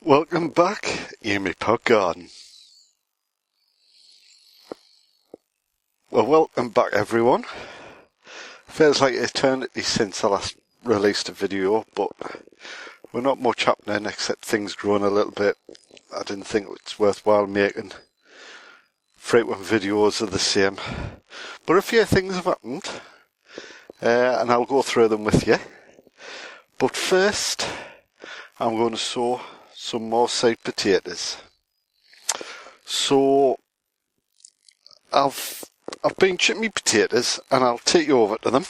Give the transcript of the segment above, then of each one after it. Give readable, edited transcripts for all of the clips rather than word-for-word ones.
Welcome back, you me pod garden. Well, welcome back everyone. Feels like eternity since I last released a video, but we're not much happening except things growing a little bit. I didn't think it's worthwhile making frequent videos of the same. But a few things have happened, and I'll go through them with you. But first, I'm going to sow some more seed potatoes. So I've been chipping my potatoes, and I'll take you over to them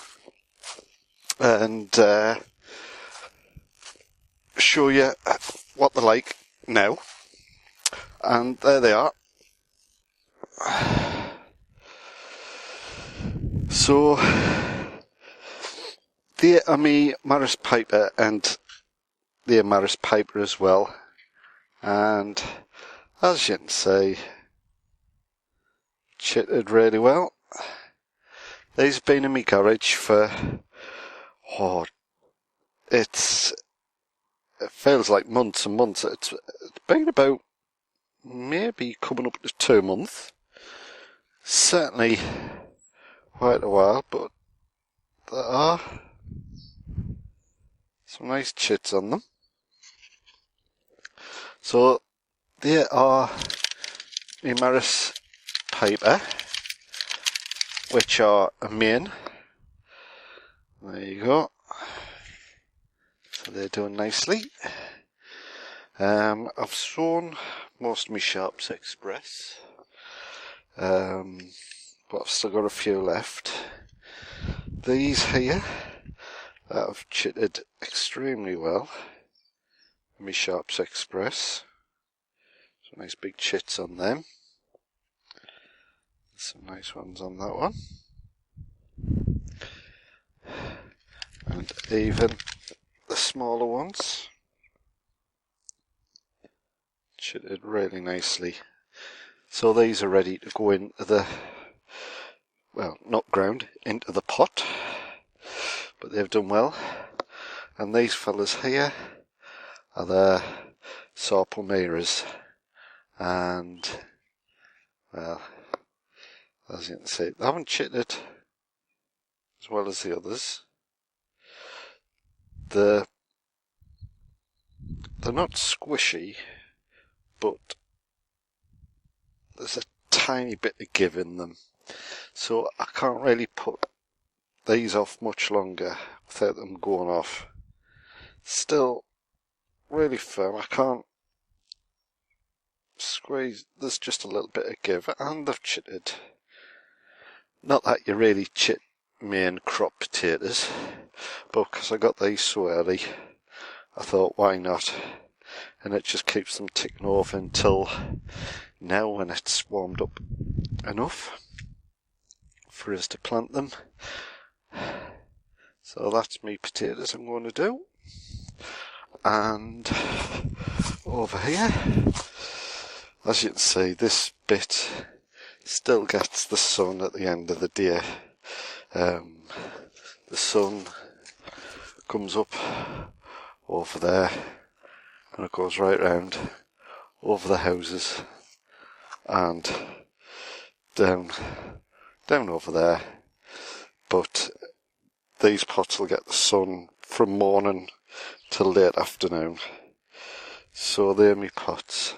and show you what they're like now. And there they are. So they are me Maris Piper, and they're Maris Piper as well. And as you can see, chitted really well. These have been in my garage for, it feels like months and months. It's been about maybe coming up to 2 months. Certainly quite a while, but there are some nice chits on them. So they are the Maris Piper, which are a main. There you go. So they're doing nicely. I've sown most of my Sharps Express, but I've still got a few left. These here that have chitted extremely well. My Sharps Express. Some nice big chits on them. Some nice ones on that one. And even the smaller ones chitted really nicely. So these are ready to go into the, well, not ground, into the pot. But they've done well. And these fellas here are the saw palmeiras. And, well, as you can see, they haven't chitted as well as the others. They're not squishy, but there's a tiny bit of give in them. So I can't really put these off much longer without them going off. Still really firm. I can't squeeze. There's just a little bit of give, and they've chitted. Not that you really chit main crop potatoes, but because I got these so early, I thought why not? And it just keeps them ticking over until now when it's warmed up enough for us to plant them. So that's me potatoes I'm going to do. And over here, as you can see, this bit still gets the sun at the end of the day. The sun comes up over there and it goes right round over the houses and down over there. But these pots will get the sun from morning till late afternoon. So they're my pots.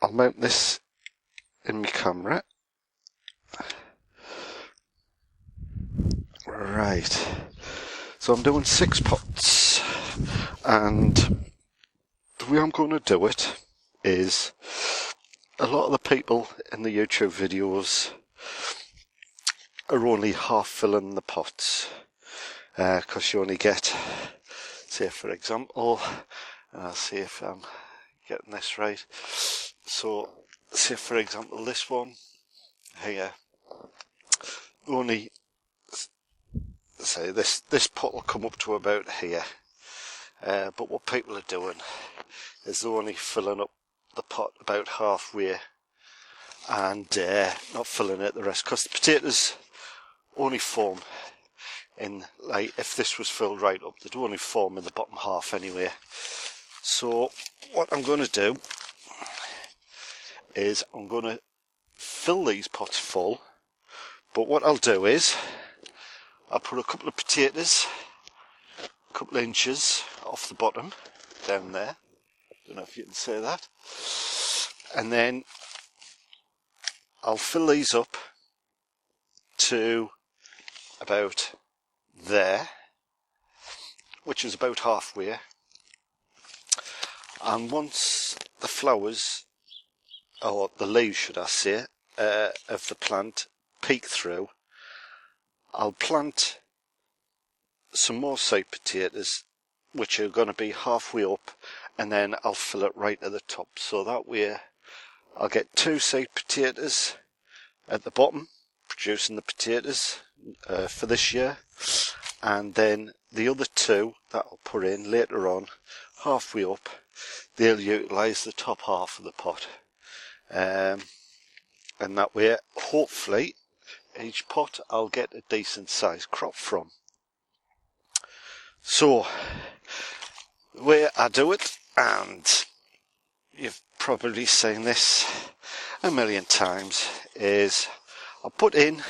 I'll mount this in my camera. Right. So I'm doing 6 pots, and the way I'm going to do it is a lot of the people in the YouTube videos are only half filling the pots, because you only get, say for example, and I'll see if I'm getting this right. So say for example this one here, only say this pot will come up to about here, but what people are doing is they're only filling up the pot about halfway and not filling it the rest, because the potatoes only form in, like if this was filled right up, they'd only form in the bottom half anyway. So what I'm going to do is I'm going to fill these pots full, but what I'll do is I'll put a couple of potatoes a couple of inches off the bottom down there, don't know if you can see that, and then I'll fill these up to about there, which is about halfway, and once the flowers, or the leaves should I say, of the plant peek through, I'll plant some more sweet potatoes which are going to be halfway up, and then I'll fill it right at the top, so that way I'll get 2 sweet potatoes at the bottom producing the potatoes for this year, and then the other 2 that I'll put in later on halfway up, they'll utilise the top half of the pot, and that way hopefully each pot I'll get a decent sized crop from. So the way I do it, and you've probably seen this a million times, is I'll put in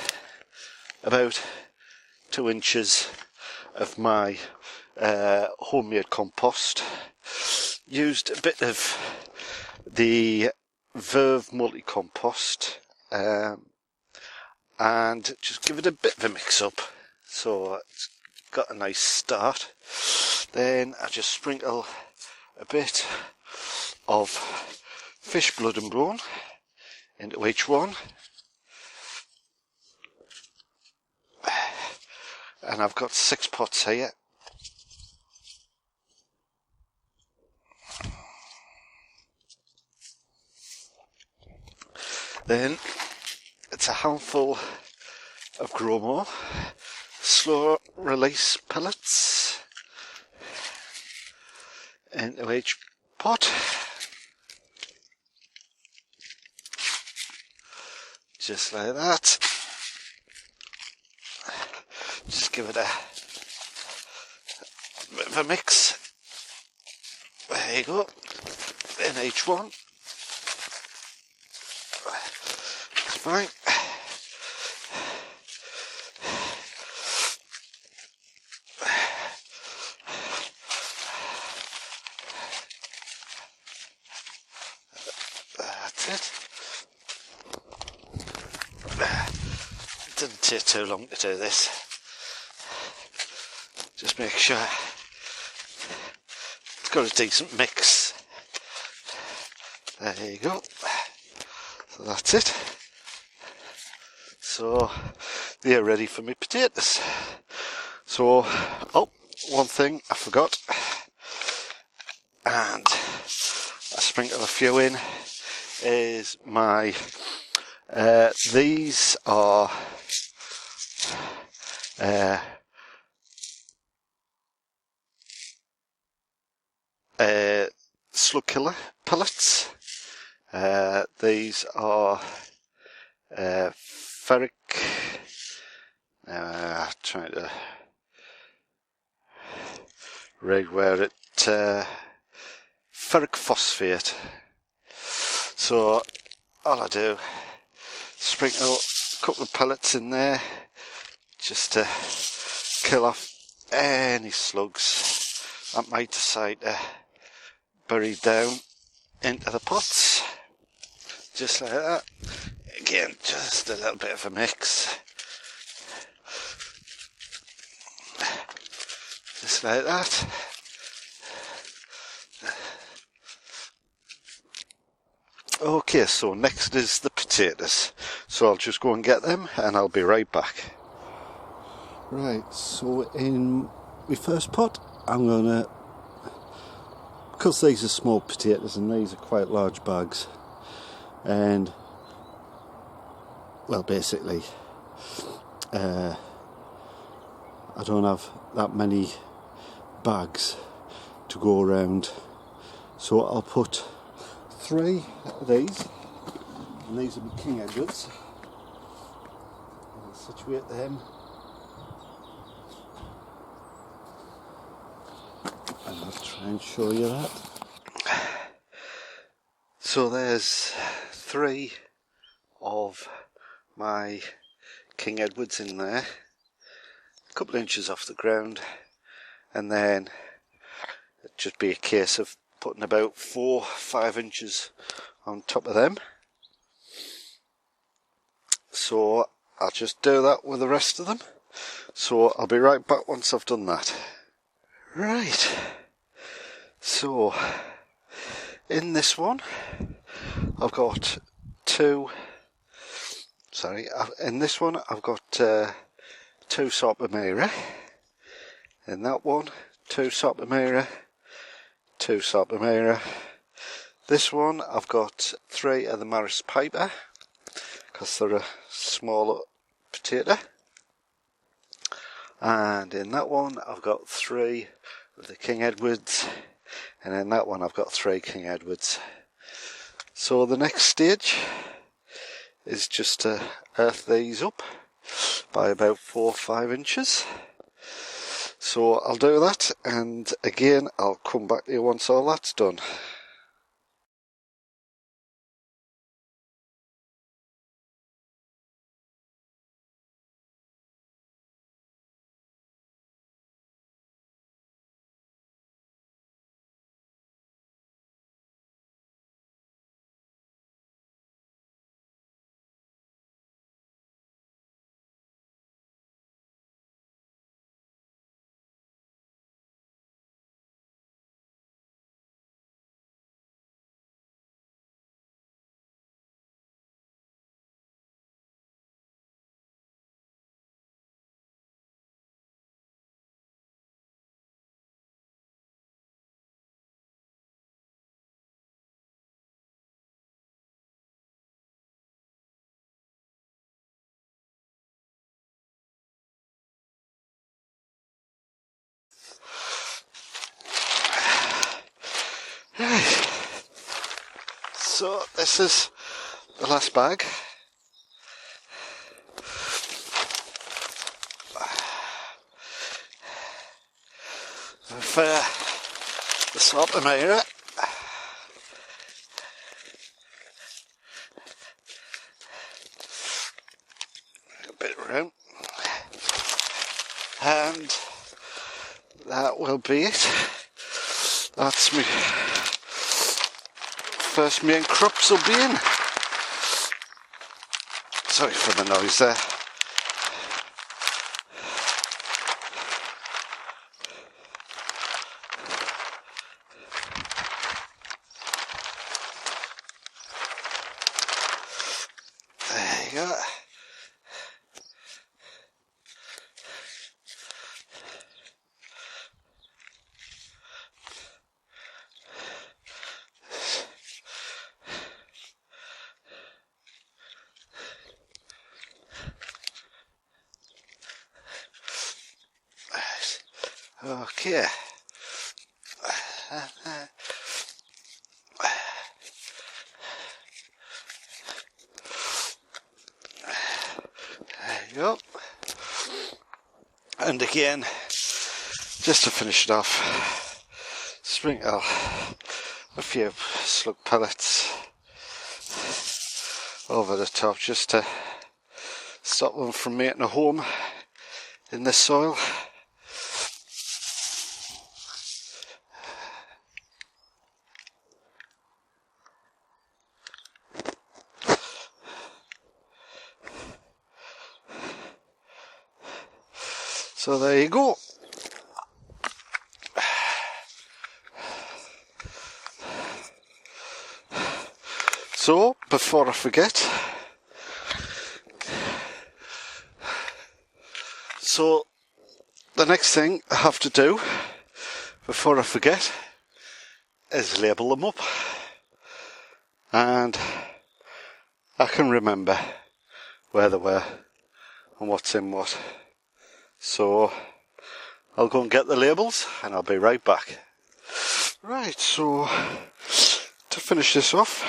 about 2 inches of my homemade compost, used a bit of the Verve multi-compost, and just give it a bit of a mix up so it's got a nice start. Then I just sprinkle a bit of fish blood and bone into each one, and I've got 6 pots here. Then it's a handful of Gromo slow release pellets into each pot, just like that. Just give it a bit of a mix. There you go, in each one. It's fine. It didn't take too long to do this. Just make sure it's got a decent mix. There you go. So that's it. So they're ready for my potatoes. So, oh, one thing I forgot, and I sprinkle a few in, is my these are slug killer pellets. These are ferric, trying to read where it, ferric phosphate. So all I do, sprinkle a couple of pellets in there just to kill off any slugs that might decide to bury down into the pots, just like that. Again, just a little bit of a mix, just like that. Okay, so next is the potatoes, so I'll just go and get them and I'll be right back. Right, so in my first pot I'm gonna, because these are small potatoes and these are quite large bags, and well, basically I don't have that many bags to go around, so I'll put 3 of these, and these will be King Edwards. I'll situate them, and I'll try and show you that. So there's 3 of my King Edwards in there, a couple of inches off the ground, and then it'd just be a case of putting about 4-5 inches on top of them. So I'll just do that with the rest of them. So I'll be right back once I've done that. Right, so in this one I've got in this one I've got 2 Sarpamira. In that one, 2 Sarpamira, 2 Sarpamira. This one I've got 3 of the Maris Piper, because they're a smaller potato. And in that one I've got 3 of the King Edwards, and in that one I've got 3 King Edwards. So the next stage is just to earth these up by about 4-5 inches. So I'll do that, and again I'll come back to you once all that's done. Right, so this is the last bag. For the Sarpamira, a bit round, and that will be it. That's me first main crops will be in. Sorry for the noise there. There you go. Okay. There you go. And again, just to finish it off, sprinkle a few slug pellets over the top just to stop them from making a home in this soil. So there you go. So before I forget, so the next thing I have to do before I forget is label them up, and I can remember where they were and what's in what. So I'll go and get the labels and I'll be right back. Right, so to finish this off,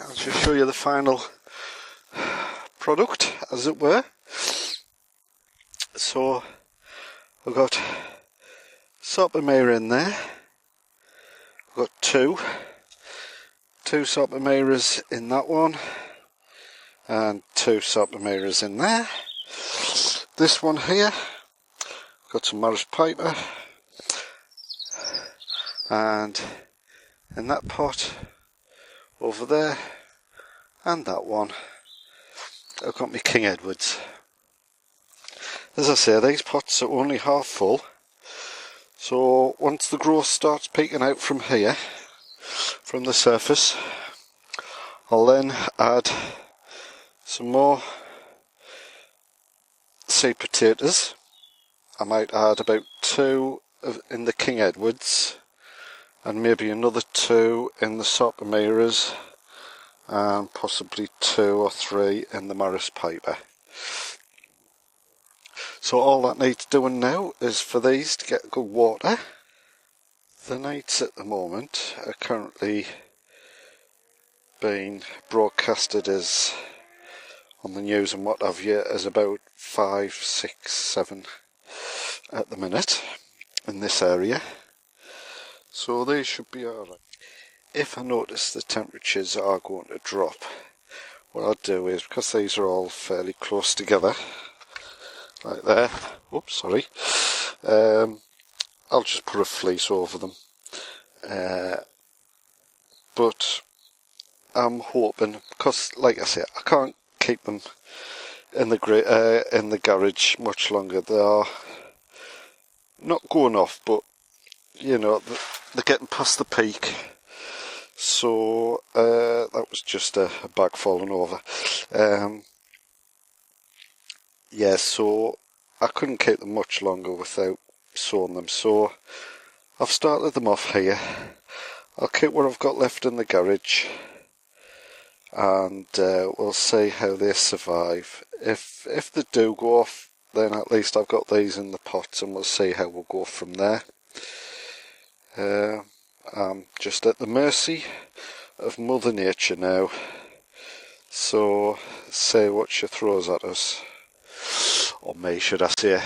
I'll just show you the final product, as it were. So I've got Sarpamira in there. I've got two 2 Sartomeras in that one, and 2 Sartomeras in there. This one here, got some Morris Piper, and in that pot over there, and that one, I've got my King Edwards. As I say, these pots are only half full, so once the growth starts peeking out from here, from the surface, I'll then add some more seed potatoes. I might add about 2 in the King Edwards, and maybe another 2 in the Sartomeras, and possibly 2 or 3 in the Morris Piper. So all that needs doing now is for these to get good water. The nights at the moment are currently being broadcasted as on the news and what have you as about 5, 6, 7 at the minute in this area. So they should be alright. If I notice the temperatures are going to drop, what I'll do is, because these are all fairly close together, like there, oops, sorry, I'll just put a fleece over them. But I'm hoping, because like I say, I can't keep them in the garage much longer. They are not going off, but you know, they're getting past the peak. So that was just a bag falling over. Yeah, so I couldn't keep them much longer without sowing them. So I've started them off here. I'll keep what I've got left in the garage, and we'll see how they survive. If they do go off, then at least I've got these in the pots, and we'll see how we'll go from there. I'm just at the mercy of Mother Nature now, so say what she throws at us, or me should I say.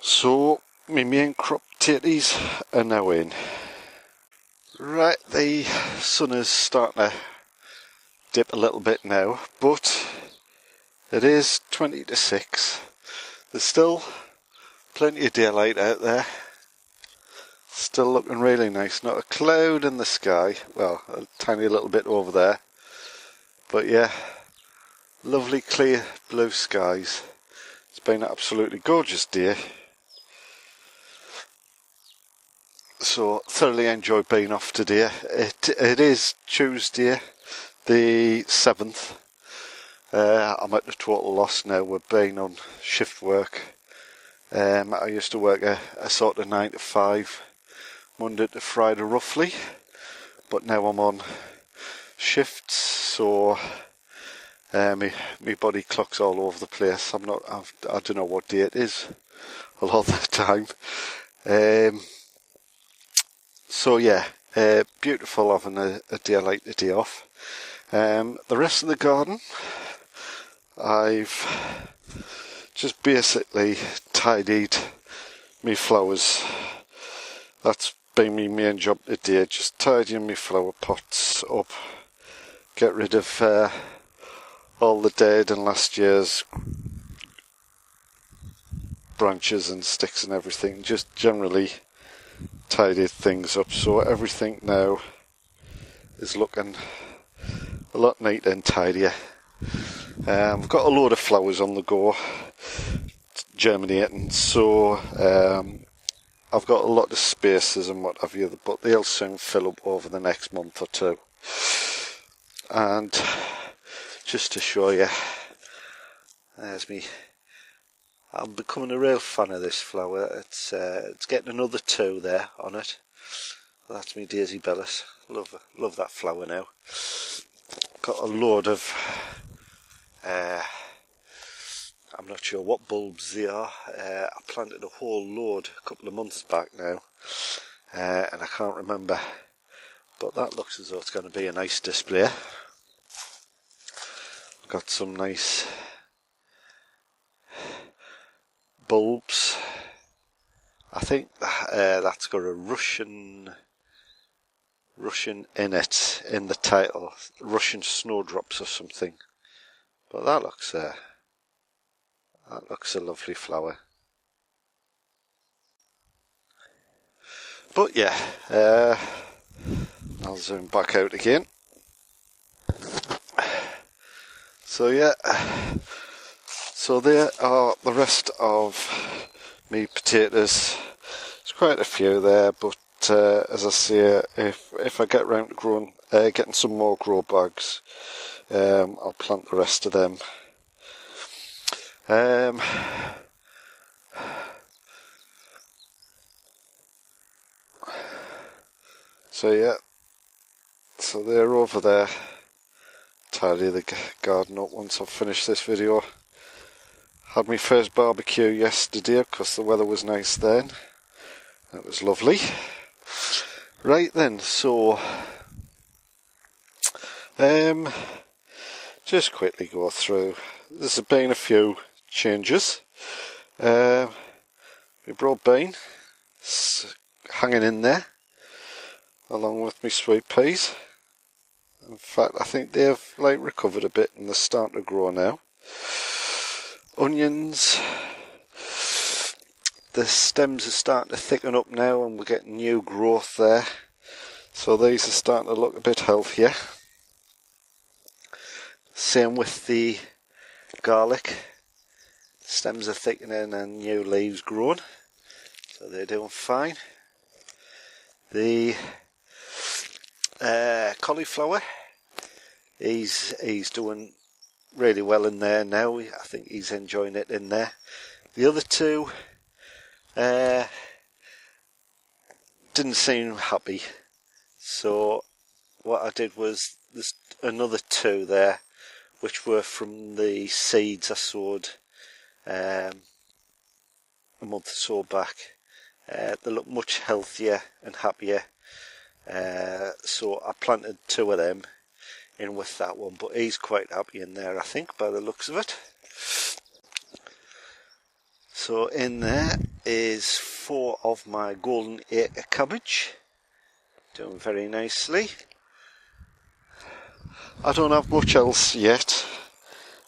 So my main crop potatoes are now in. Right, the sun is starting to dip a little bit now, but it is 20 to 6. There's still plenty of daylight out there. Still looking really nice. Not a cloud in the sky. Well, a tiny little bit over there. But yeah, lovely clear blue skies. It's been an absolutely gorgeous day. So thoroughly enjoyed being off today. It is Tuesday the 7th. I'm at a total loss now. We're being on shift work. I used to work a sort of 9 to 5, Monday to Friday roughly, but now I'm on shifts, so my body clock's all over the place. I don't know what day it is a lot of the time. So yeah, beautiful having a day like the day off. The rest of the garden, I've just basically tidied me flowers. That's been my main job today, just tidying my flower pots up, get rid of all the dead and last year's branches and sticks and everything, just generally tidied things up, so everything now is looking a lot neater and tidier. I've got a load of flowers on the go, germinating, so I've got a lot of spaces and what have you, but they'll soon fill up over the next month or two. And just to show you, there's me. I'm becoming a real fan of this flower. It's getting another 2 there on it. That's me Daisy Bellis. Love that flower now. Got a load of I'm not sure what bulbs they are. I planted a whole load a couple of months back now, and I can't remember, but that looks as though it's going to be a nice display. Got some nice bulbs. I think that's got a Russian Russian in it, in the title, Russian snowdrops or something. But that looks a lovely flower. But yeah, I'll zoom back out again. So yeah, so there are the rest of me potatoes. There's quite a few there, but as I say, if I get round to growing, getting some more grow bags, I'll plant the rest of them. So yeah, so they're over there. Tidy the garden up once I've finished this video. Had my first barbecue yesterday because the weather was nice then. It was lovely. Right then, so just quickly go through. There's been a few changes. My broad bean hanging in there, along with my sweet peas. In fact, I think they've recovered a bit and they're starting to grow now. Onions, the stems are starting to thicken up now and we're getting new growth there. So these are starting to look a bit healthier. Same with the garlic. Stems are thickening and new leaves growing. So they're doing fine. The cauliflower, he's doing really well in there now. I think he's enjoying it in there. The other two didn't seem happy, so what I did was, there's another two there which were from the seeds I sowed a month or so back. They look much healthier and happier, so I planted two of them in with that one, but he's quite happy in there, I think, by the looks of it. So in there is 4 of my golden acre cabbage, doing very nicely. I don't have much else yet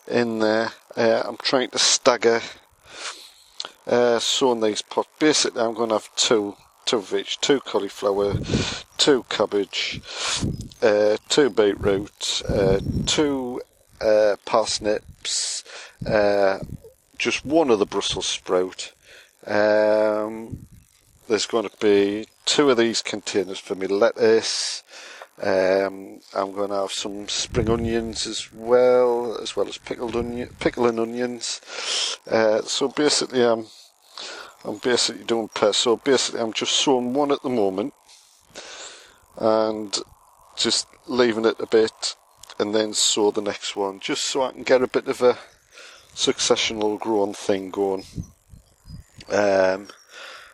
in there. I'm trying to stagger sowing these pots. Basically I'm going to have two of each, 2 cauliflower, 2 cabbage, 2 beetroot, 2 parsnips, just 1 of the Brussels sprout. There's going to be 2 of these containers for me lettuce. I'm going to have some spring onions as well as pickling onions. So basically I'm basically doing pests. So basically I'm just sowing 1 at the moment and just leaving it a bit and then sow the next one, just so I can get a bit of a successional growing thing going. And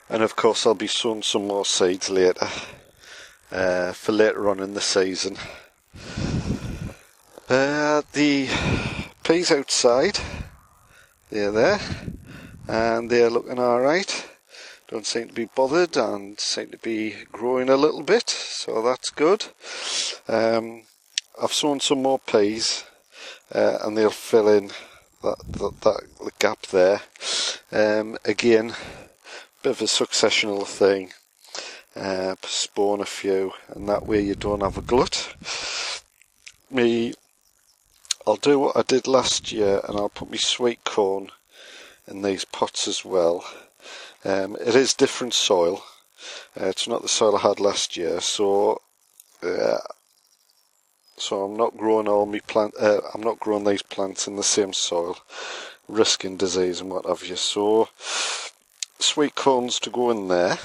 of course I'll be sowing some more seeds later, for later on in the season. The peas outside, they're there and they're looking alright. Don't seem to be bothered and seem to be growing a little bit, so that's good. I've sown some more peas and they'll fill in the gap there. Again, bit of a successional thing. Spawn a few and that way you don't have a glut. I'll do what I did last year and I'll put my sweet corn in these pots as well. It is different soil. It's not the soil I had last year, so I'm not growing I'm not growing these plants in the same soil, risking disease and what have you. So sweet corns to go in there,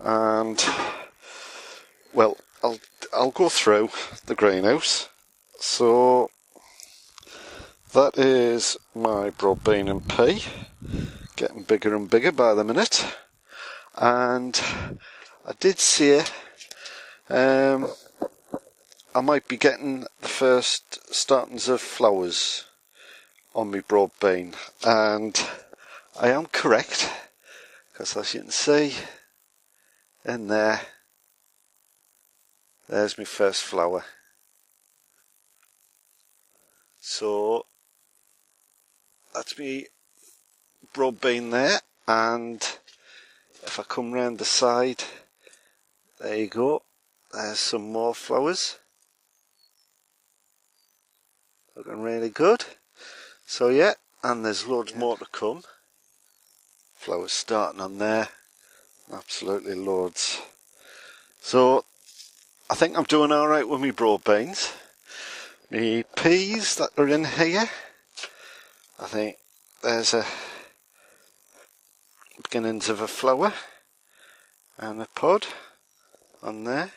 and well, I'll go through the greenhouse. So that is my broad bean and pea, getting bigger and bigger by the minute. And I did say I might be getting the first startings of flowers on my broad bean, and I am correct, because as you can see in there, there's my first flower. So that's me broad bean there, and if I come round the side, there you go, there's some more flowers, looking really good. So yeah, and there's loads more to come. Flowers starting on there, absolutely loads. So I think I'm doing alright with my broad beans. My peas that are in here, I think there's a beginnings of a flower and a pod on there.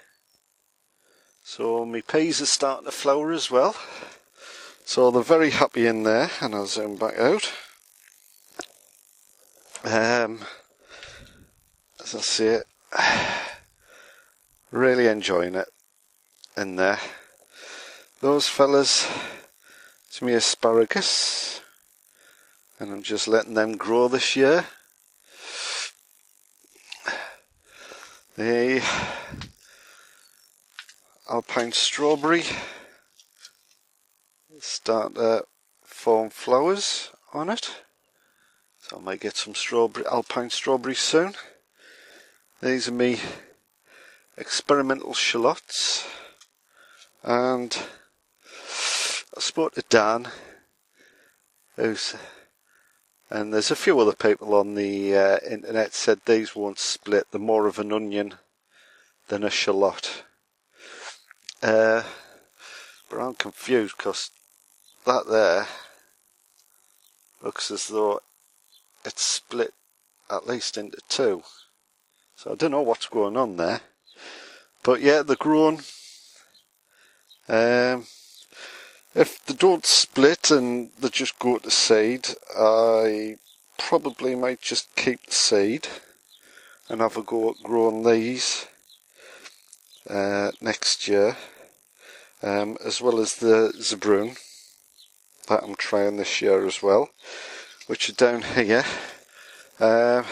So my peas are starting to flower as well. So they're very happy in there, and I'll zoom back out. As I see it, really enjoying it in there. Those fellas, it's my asparagus, and I'm just letting them grow this year. The alpine strawberry is starting to form flowers on it, so I might get some alpine strawberries soon. These are me experimental shallots, and I spoke to Dan, and there's a few other people on the internet said these won't split, they're more of an onion than a shallot. But I'm confused because that there looks as though it's split at least into two. So I don't know what's going on there. But yeah, they're growing. If they don't split and they just go to seed, I probably might just keep the seed and have a go at growing these next year, as well as the Zabroon that I'm trying this year as well, which are down here. I'm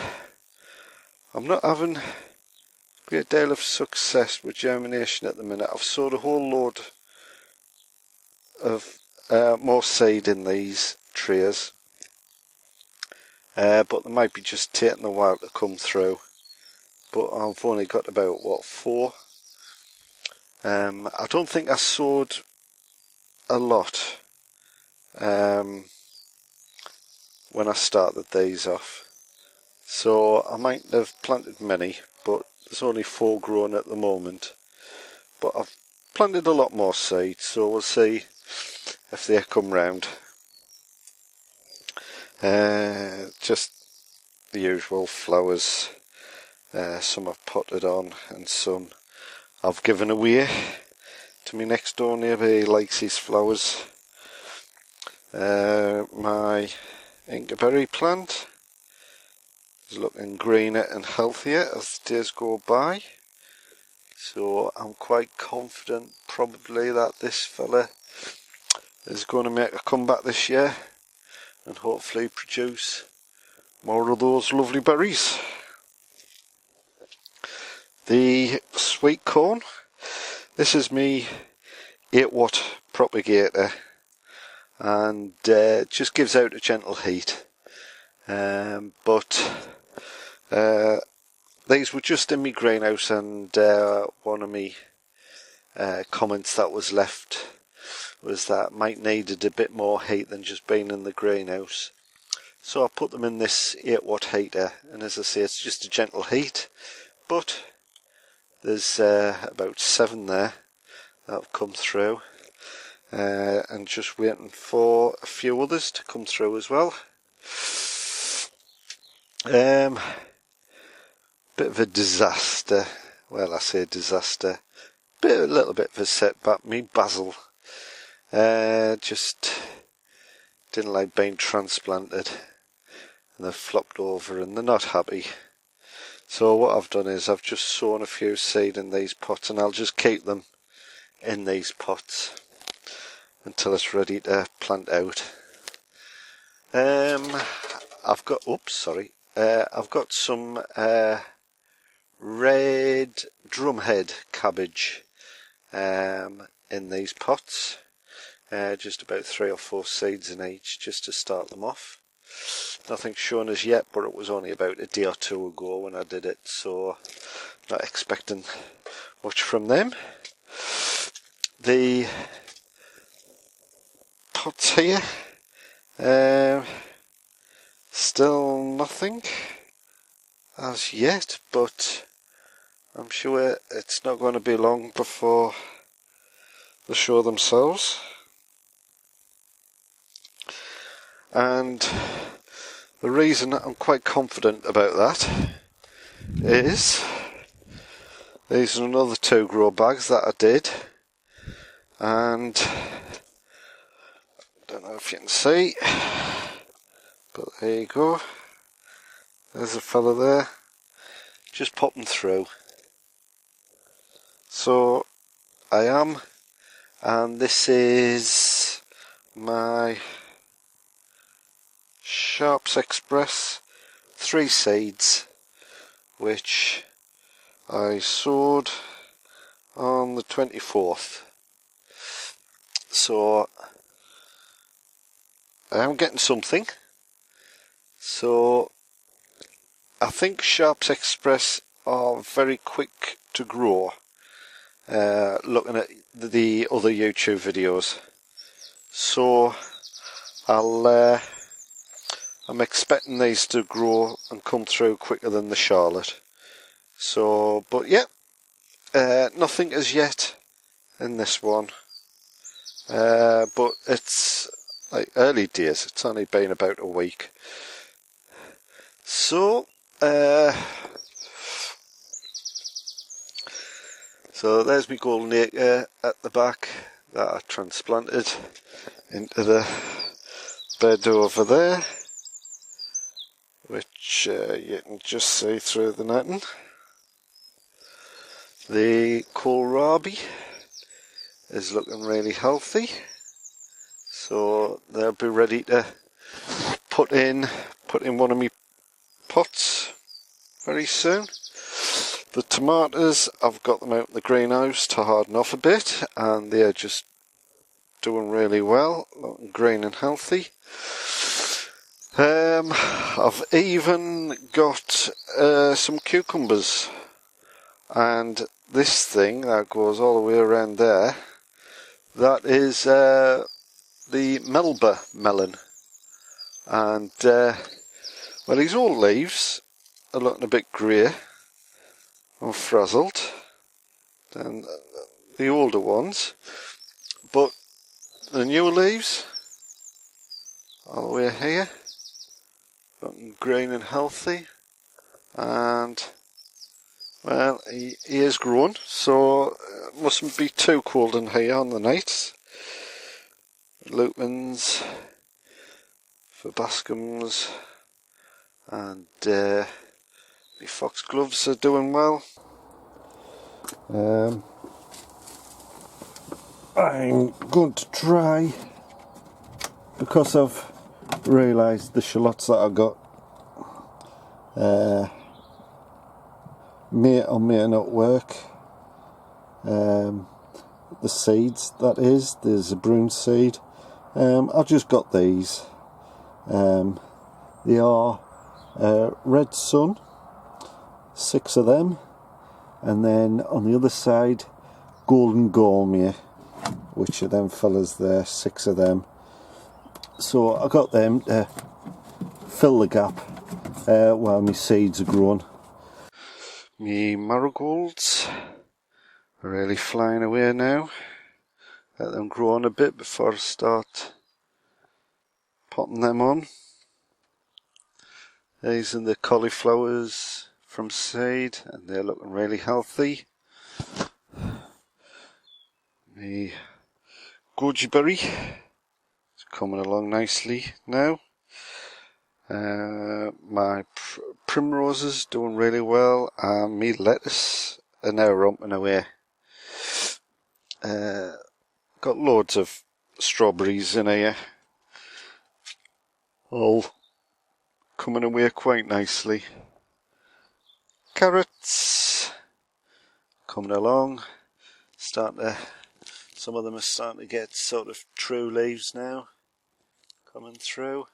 not having a great deal of success with germination at the minute. I've sowed a whole load of more seed in these trays, but they might be just taking a while to come through. But I've only got about, what, 4? I don't think I sowed a lot when I started these off, so I might have planted many, but there's only 4 growing at the moment. But I've planted a lot more seed, so we'll see if they come round. Just the usual flowers. Some I've potted on and some I've given away to my next door neighbour. He likes his flowers. My Incaberry plant is looking greener and healthier as the days go by, so I'm quite confident probably that this fella is going to make a comeback this year and hopefully produce more of those lovely berries. The sweet corn, this is me 8-watt propagator, and just gives out a gentle heat, but these were just in my greenhouse, and one of me comments that was left was that might needed a bit more heat than just being in the greenhouse, so I put them in this 8-watt heater, and as I say, it's just a gentle heat, but there's about 7 there that have come through, and just waiting for a few others to come through as well. Bit of a disaster, well, I say disaster, a little bit of a setback. Me basil just didn't like being transplanted, and they've flopped over and they're not happy. So what I've done is I've just sown a few seed in these pots, and I'll just keep them in these pots until it's ready to plant out. I've got some red drumhead cabbage in these pots. Just about 3 or 4 seeds in each, just to start them off. Nothing's shown as yet, but it was only about a day or two ago when I did it, so not expecting much from them. The pots here, still nothing as yet, but I'm sure it's not going to be long before they show themselves. And the reason that I'm quite confident about that is these are another 2 grow bags that I did, and I don't know if you can see, but there you go, there's a fella there just popping through. So I am, and this is my Sharps Express 3 seeds, which I sowed on the 24th. So I am getting something. So I think Sharps Express are very quick to grow, looking at the other YouTube videos. So I'm expecting these to grow and come through quicker than the Charlotte. So, but yeah, nothing as yet in this one. But it's like early days, it's only been about a week. So, so there's my golden acre at the back that I transplanted into the bed over there, which you can just see through the netting. The kohlrabi is looking really healthy, so they'll be ready to put in one of my pots very soon. The tomatoes, I've got them out in the greenhouse to harden off a bit, and they're just doing really well, looking green and healthy. I've even got some cucumbers, and this thing that goes all the way around there, that is the Melba melon, and well, these old leaves are looking a bit grey or frazzled than the older ones, but the newer leaves all the way here looking green and healthy, and well, he is grown, so it mustn't be too cold in here on the nights. Lupins, verbascums, and the foxgloves are doing well. I'm going to try, because I've realised the shallots that I got may or may not work. The seeds, that is, there's a brown seed. I've just got these. They are Red Sun, 6 of them, and then on the other side Golden Gourmet, which are them fellas there, 6 of them. So I got them to fill the gap while my seeds are grown. My marigolds are really flying away now. Let them grow on a bit before I start potting them on. These are the cauliflowers from seed, and they're looking really healthy. The goji berry is coming along nicely now. My primroses doing really well, and my lettuce are now romping away. Got loads of strawberries in here, all coming away quite nicely. Carrots coming along, some of them are starting to get sort of true leaves now coming through.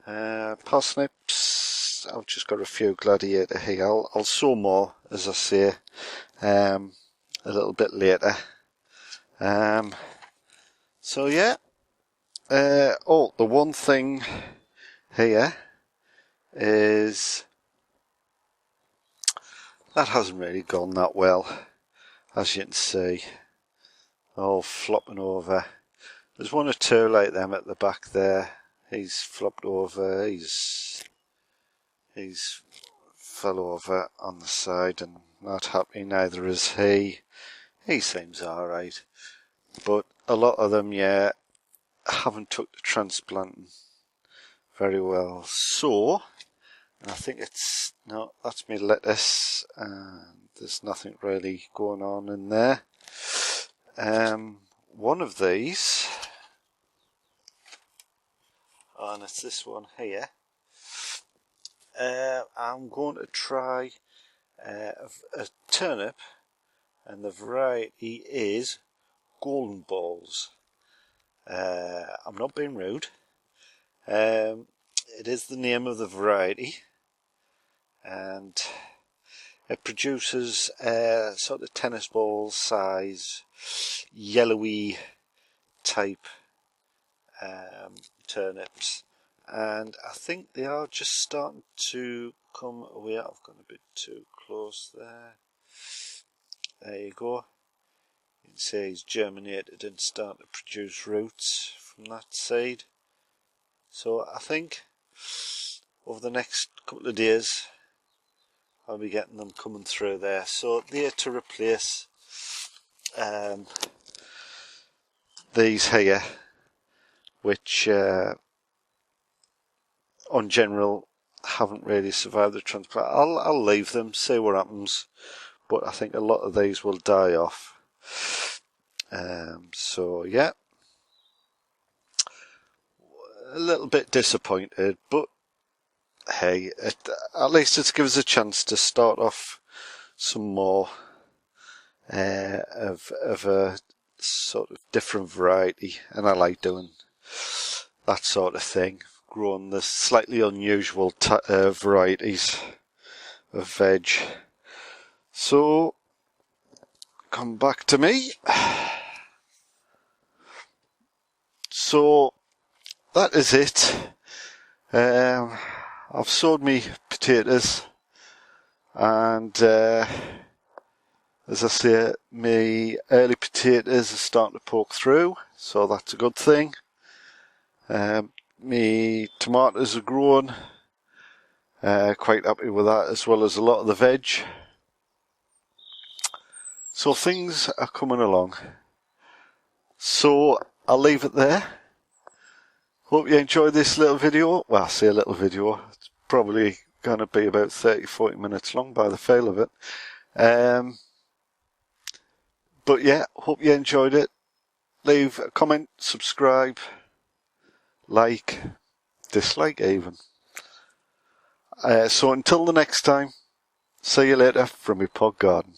Parsnips, I've just got a few gladiator here. I'll sow more, as I say, a little bit later. So yeah. Oh, the one thing here is that hasn't really gone that well, as you can see, all flopping over. There's one or two like them at the back there. He's flopped over, he's fell over on the side and not happy, neither is he. He seems alright, but a lot of them, yeah, haven't took the transplanting very well. So I think no, that's my lettuce, and there's nothing really going on in there. One of these, and it's this one here, I'm going to try a turnip, and the variety is golden balls. I'm not being rude. It is the name of the variety, and it produces sort of tennis ball size, yellowy type turnips, and I think they are just starting to come away. I've gone a bit too close there. There you go. You can see he's germinated and starting to produce roots from that seed. So I think over the next couple of days I'll be getting them coming through there. So they're to replace these here, which on general haven't really survived the transplant. I'll leave them, see what happens, but I think a lot of these will die off. So yeah, a little bit disappointed, but hey, at least it gives us a chance to start off some more of a sort of different variety, and I like doing that sort of thing, growing the slightly unusual varieties of veg. So come back to me. So that is it. I've sowed me potatoes, and as I say, my early potatoes are starting to poke through, so that's a good thing. My tomatoes are growing, quite happy with that, as well as a lot of the veg. So things are coming along. So I'll leave it there. Hope you enjoyed this little video. Well, I say a little video. It's probably going to be about 30-40 minutes long by the feel of it. But yeah, hope you enjoyed it. Leave a comment, subscribe, like, dislike even. So until the next time, see you later from my pod garden.